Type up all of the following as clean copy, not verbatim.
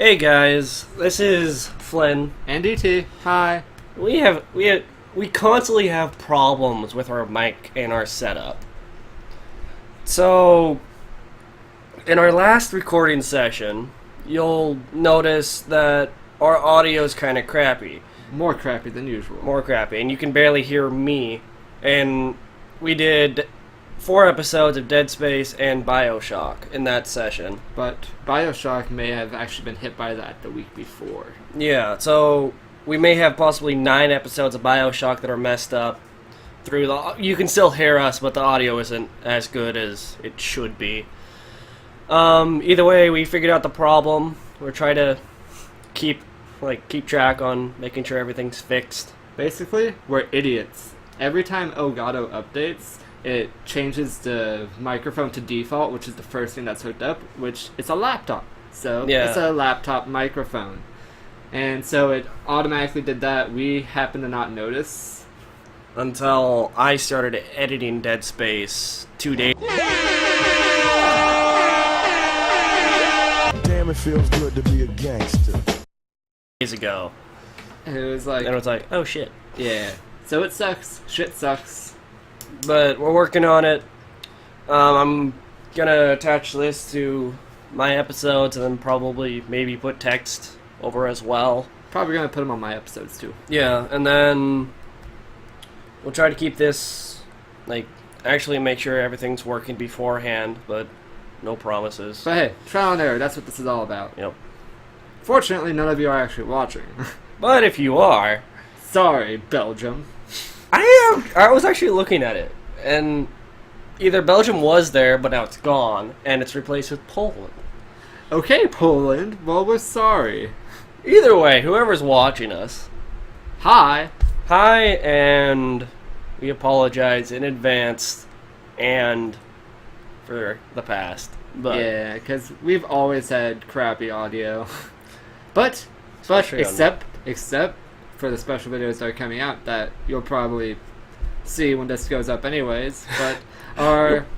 Hey guys, this is Flynn. And DT. Hi. We constantly have problems with our mic and our setup. So, in our last recording session, you'll notice that our audio is kind of crappy. More crappy than usual. More crappy, and you can barely hear me. And we did 4 episodes of Dead Space and BioShock in that session. But BioShock may have actually been hit by that the week before. Yeah, so we may have possibly 9 episodes of BioShock that are messed up. You can still hear us, but the audio isn't as good as it should be. Either way, we figured out the problem. We're trying to keep track on making sure everything's fixed. Basically, we're idiots. Every time Elgato updates, it changes the microphone to default, which is the first thing that's hooked up, which is a laptop. So It's a laptop microphone. And so it automatically did that. We happened to not notice. Until I started editing Dead Space 2 days Damn, it feels good to be a gangster. ago. And it was like, oh shit. yeah. So it sucks. Shit sucks. But we're working on it. I'm gonna attach this to my episodes and then probably maybe put text over as well. Probably gonna put them on my episodes too. Yeah, and then we'll try to keep this, actually make sure everything's working beforehand, but no promises. But hey, trial and error, that's what this is all about. Yep. Fortunately, none of you are actually watching. But if you are... Sorry, Belgium. I was actually looking at it, and either Belgium was there, but now it's gone, and it's replaced with Poland. Okay, Poland. Well, we're sorry. Either way, whoever's watching us, Hi. hi, and we apologize in advance and for the past. But Yeah, because we've always had crappy audio. But Especially except for the special videos that are coming out that you'll probably see when this goes up anyways. But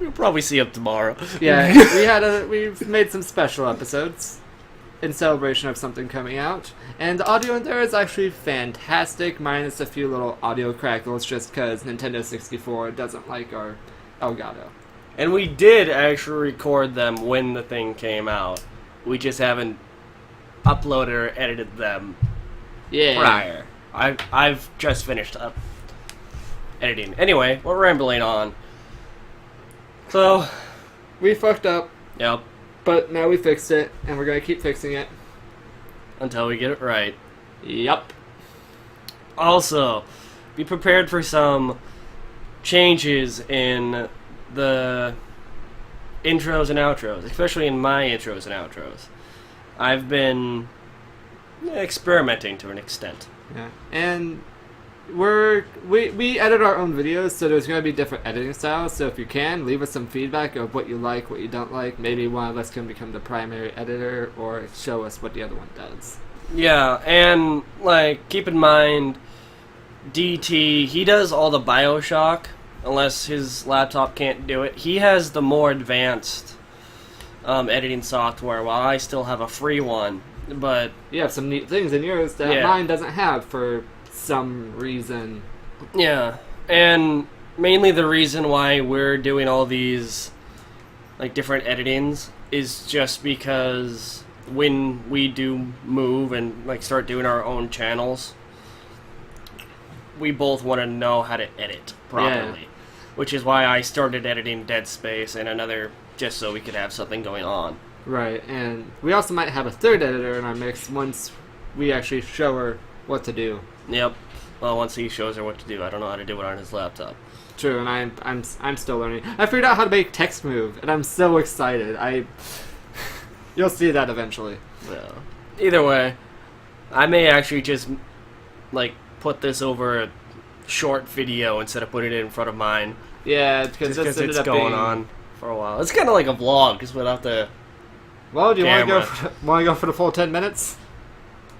you'll probably see up tomorrow. yeah, we've made some special episodes in celebration of something coming out, and the audio in there is actually fantastic, minus a few little audio crackles just because Nintendo 64 doesn't like our Elgato. And we did actually record them when the thing came out. We just haven't uploaded or edited them prior. I've just finished up editing. Anyway, we're rambling on. So, We fucked up, yep, but now we fixed it, and we're gonna keep fixing it. until we get it right. Yup. Also, be prepared for some changes in the intros and outros, especially in my intros and outros. I've been experimenting to an extent. Yeah. And we edit our own videos, so there's going to be different editing styles. So if you can, leave us some feedback of what you like, what you don't like. Maybe one of us can become the primary editor, or show us what the other one does. Yeah, and keep in mind, DT, he does all the BioShock, unless his laptop can't do it. He has the more advanced editing software, while I still have a free one. But You have some neat things in yours that mine doesn't have for some reason. yeah, and mainly the reason why we're doing all these different editings is just because when we do move and start doing our own channels, we both want to know how to edit properly. Which is why I started editing Dead Space and another, just so we could have something going on. Right, and we also might have a third editor in our mix once we actually show her what to do. Yep. Well, once he shows her what to do, I don't know how to do it on his laptop. True, and I'm still learning. I figured out how to make text move, and I'm so excited. You'll see that eventually. Yeah. Either way, I may actually just put this over a short video instead of putting it in front of mine. Yeah, because it's going on for a while. It's kind of like a vlog, just without the. Well, do you want camera. to go for the full 10 minutes?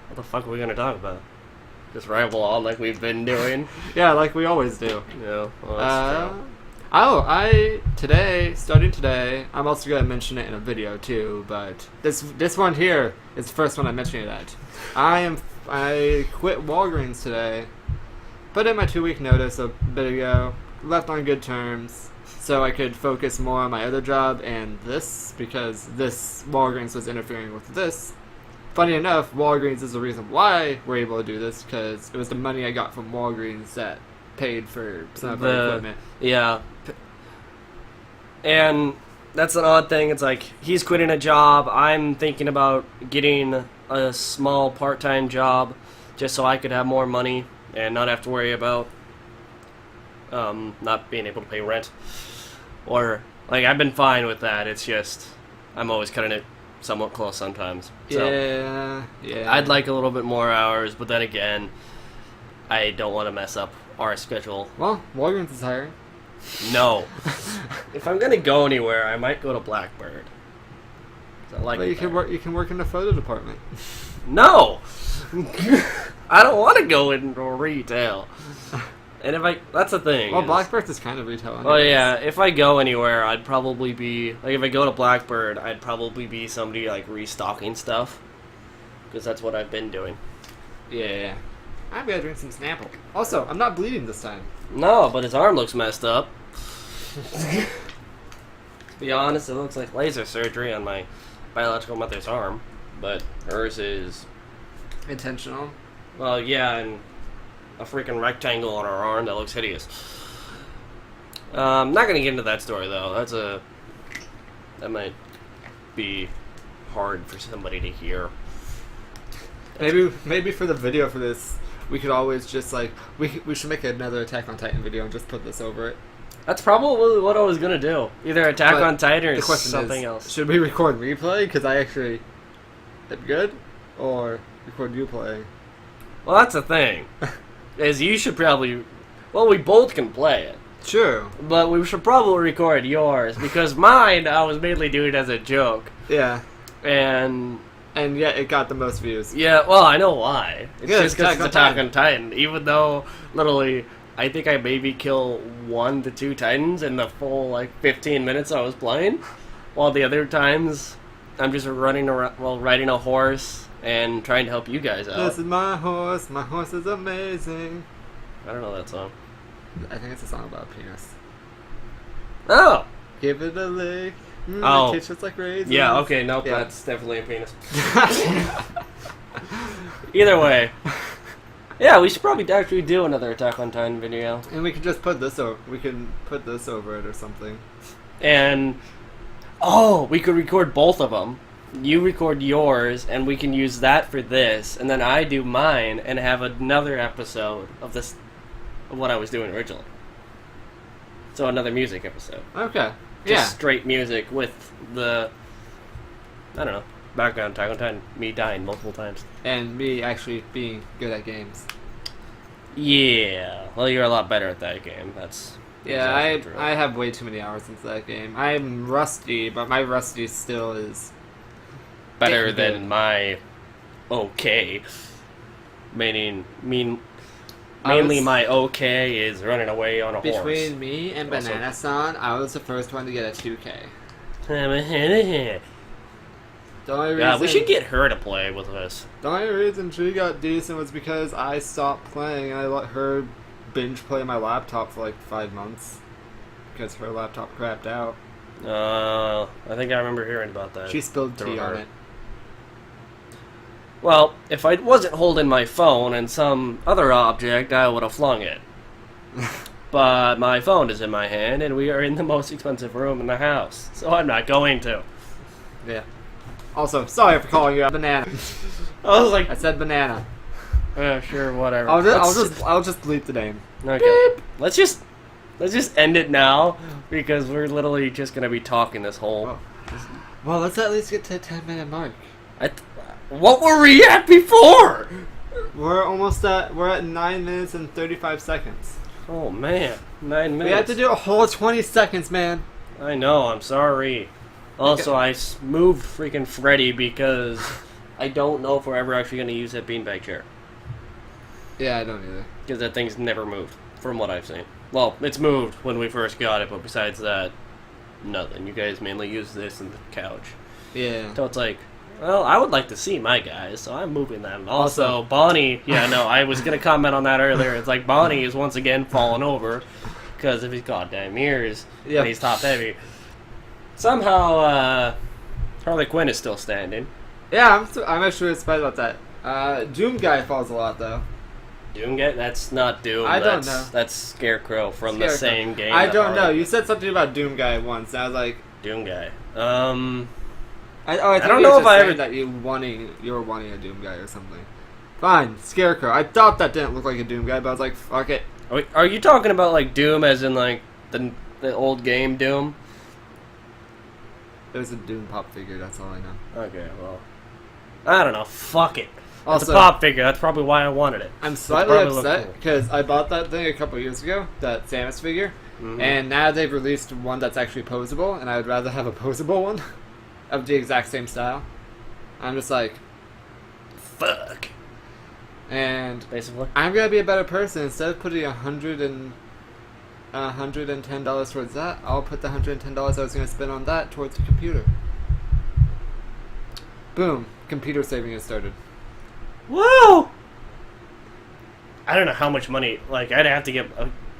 What the fuck are we gonna talk about? Just ramble on like we've been doing. Yeah, like we always do. Yeah. Well, that's true. Starting today, I'm also gonna mention it in a video too. But this one here is the first one I'm mentioning it at. I quit Walgreens today. Put in my 2-week notice a bit ago. Left on good terms, so I could focus more on my other job and this, because this Walgreens was interfering with this. Funny enough, Walgreens is the reason why we're able to do this, because it was the money I got from Walgreens that paid for some of our equipment. Yeah. And that's an odd thing. It's like, he's quitting a job. I'm thinking about getting a small part-time job just so I could have more money and not have to worry about not being able to pay rent. Or, like, I've been fine with that. It's just, I'm always cutting it somewhat close sometimes. So, Yeah. I'd like a little bit more hours, but then again, I don't want to mess up our schedule. Well, Walgreens is hiring. No. If I'm gonna go anywhere, I might go to Blackbird. I like But it you can there. work. You can work in the photo department. No. I don't want to go into retail. And that's the thing. Well, is- Blackbird is kind of retail. Well, anyways. yeah. If I go anywhere, I'd probably be like, if I go to Blackbird, I'd probably be somebody like restocking stuff, because that's what I've been doing. Yeah. I'm gonna drink some Snapple. Also, I'm not bleeding this time. No, but his arm looks messed up. To be honest, it looks like laser surgery on my biological mother's arm, but hers is, Intentional. well, yeah, and a freaking rectangle on her arm that looks hideous. Not gonna get into that story though. That might be hard for somebody to hear. Maybe for the video for this, we could always just like we should make another Attack on Titan video and just put this over it. That's probably what I was gonna do. Either Attack But on Titan or the question something is, else. should we record replay? Because I actually did good, or record you playing? Well, that's the thing. Is you should probably, well, we both can play it. Sure. But we should probably record yours, because mine, I was mainly doing it as a joke. Yeah. And, And yet it got the most views. yeah, well, I know why. It's Yeah, just because it's it's Attack on Titan. Even though, literally, I think I maybe kill 1 to 2 Titans in the full, like, 15 minutes I was playing. While the other times, I'm just running around, well, riding a horse and trying to help you guys out. This is my horse is amazing. I don't know that song. I think it's a song about penis. Oh! Give it a lick. Oh. It tastes just like raisins. Yeah, okay, nope, Yeah. that's definitely a penis. Either way. Yeah, we should probably actually do another Attack on Titan video. And we could just put this over. We can put this over it or something. And, oh, we could record both of them. You record yours, and we can use that for this, and then I do mine, and have another episode of this, of what I was doing originally. So another music episode. Okay. Just straight music with the, I don't know, background Attack on Titan, me dying multiple times. And me actually being good at games. Yeah, well, you're a lot better at that game. That's Yeah, exactly true. I have way too many hours into that game. I'm rusty, but my rusty still is better damn than good. my okay. Mainly I was- my okay is running away on a Between me and Also- Banana-san, I was the first one to get a 2K. horse. The only reason, Yeah, we should get her to play with us. The only reason she got decent was because I stopped playing and I let her binge play my laptop for like 5 months. Because her laptop crapped out. I think I remember hearing about that. She spilled through tea on her. it. Well, if I wasn't holding my phone and some other object, I would have flung it. But my phone is in my hand, and we are in the most expensive room in the house, so I'm not going to. Yeah. Also, sorry for calling you a banana. I was like, I said banana. sure, whatever. I'll just delete the name. Okay. Let's just end it now, because we're literally just gonna be talking this whole. Oh. Well, let's at least get to the 10-minute mark. What were we at before? We're at 9 minutes and 35 seconds. Oh man, 9 minutes. We have to do a whole 20 seconds, man. I know. I'm sorry. Also, I moved freaking Freddy because I don't know if we're ever actually gonna use that beanbag chair, Yeah, I don't either. because that thing's never moved from what I've seen. Well, it's moved when we first got it, but besides that, nothing. You guys mainly use this and the couch. Yeah. So it's like, well, I would like to see my guys, so I'm moving them. Also, Bonnie, I was going to comment on that earlier. It's like Bonnie is once again falling over because of his goddamn ears, and he's top heavy. Somehow, Harley Quinn is still standing. Yeah, I'm actually surprised about that. Doom Guy falls a lot, though. Doom Guy? That's not Doom. Don't know. That's Scarecrow from the same game. I don't know. You said something about Doom Guy once, and I was like... Doom Guy. I don't know if I ever... that you were wanting a Doom Guy or something. Fine, Scarecrow. I thought that didn't look like a Doom Guy, but I was like, fuck it. Are you talking about, like, Doom as in, like, the old game Doom? There's a Doom pop figure, that's all I know. Okay, well... I don't know. Fuck it. Also, it's a pop figure. That's probably why I wanted it. I'm slightly upset because I bought that thing a couple years ago, that Samus figure, and now they've released one that's actually posable, and I would rather have a posable one of the exact same style. I'm just like, fuck. And basically, I'm gonna be a better person. Instead of putting $110 towards that, I'll put the $110 I was gonna spend on that towards the computer. Boom. Computer saving has started. Whoa! I don't know how much money. Like, I'd have to get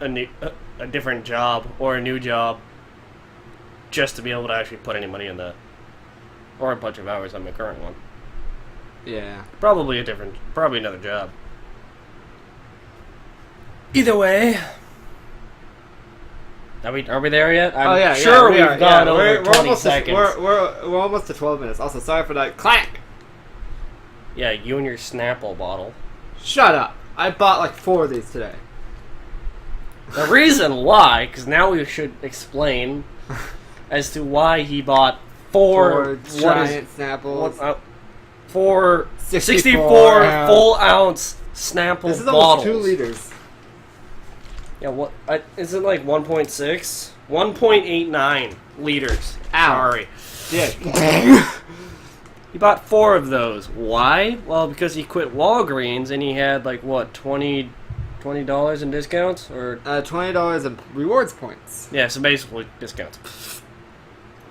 a different job or a new job just to be able to actually put any money in that, or a bunch of hours on my current one. Yeah. Probably another job. Either way. Are we there yet? I'm sure we've gone over 20 seconds. We're almost to 12 minutes. Also, sorry for that clack. Yeah, you and your Snapple bottle. Shut up. I bought like 4 of these today. The reason why, because now we should explain as to why he bought 4 giant Snapples. 4 64 full ounce Snapple bottles. This is almost 2 liters. Yeah, what? Is it like 1.6? 1.89 liters. Ow. Sorry. Yeah. He bought 4 of those. Why? Well, because he quit Walgreens and he had like what, $20 in discounts or $20 in rewards points. Yeah, so basically discounts.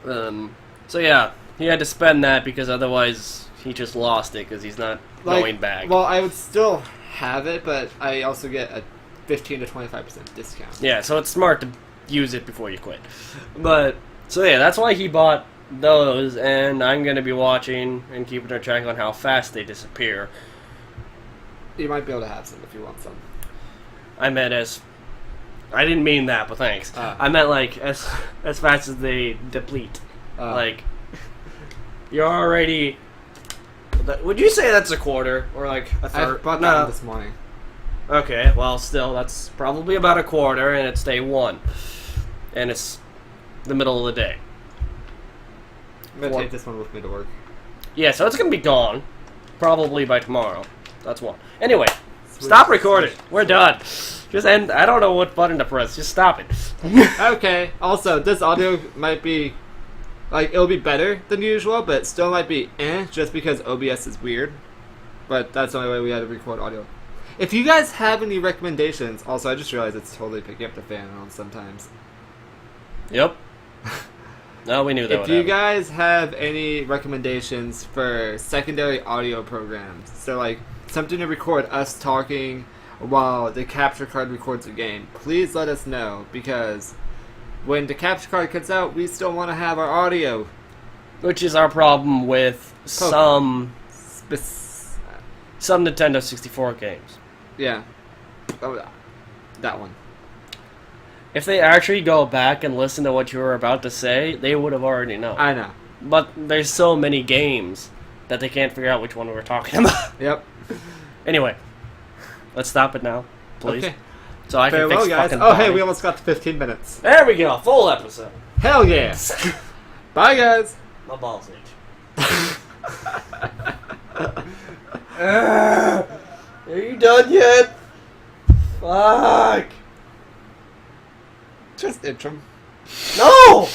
So yeah, he had to spend that because otherwise he just lost it because he's not going back. Well, I would still have it, but I also get a 15 to 25% discount. Yeah, so it's smart to use it before you quit. But so yeah, that's why he bought those, and I'm going to be watching and keeping a track on how fast they disappear. You might be able to have some if you want some. I didn't mean that, but thanks. I meant like as fast as they deplete. Like, you're already... Would you say that's a quarter? Or like a third? I bought that one this morning. Okay, well still, that's probably about a quarter, and it's day 1. And it's the middle of the day. I'm going to take this one with me to work. Yeah, so it's going to be gone. Probably by tomorrow. That's 1. Anyway, stop recording. We're done. Just end. I don't know what button to press. Just stop it. Okay. Also, this audio might be... like, it'll be better than usual, but it still might be just because OBS is weird. But that's the only way we had to record audio. If you guys have any recommendations... Also, I just realized it's totally picking up the fan on sometimes. Yep. No, we knew that. If you guys have any recommendations for secondary audio programs, so like something to record us talking while the capture card records a game, please let us know, because when the capture card cuts out, we still want to have our audio. Which is our problem with some Nintendo 64 games. Yeah. Oh, that one. If they actually go back and listen to what you were about to say, they would have already known. I know. But there's so many games that they can't figure out which one we were talking about. Yep. Anyway, let's stop it now, please. Okay. So I can fix guys. fucking Oh, hey, we almost got to 15 minutes. There we go. Full episode. Hell yeah. Bye, guys. My balls itch. Are you done yet? Fuck. Just itch 'em. No!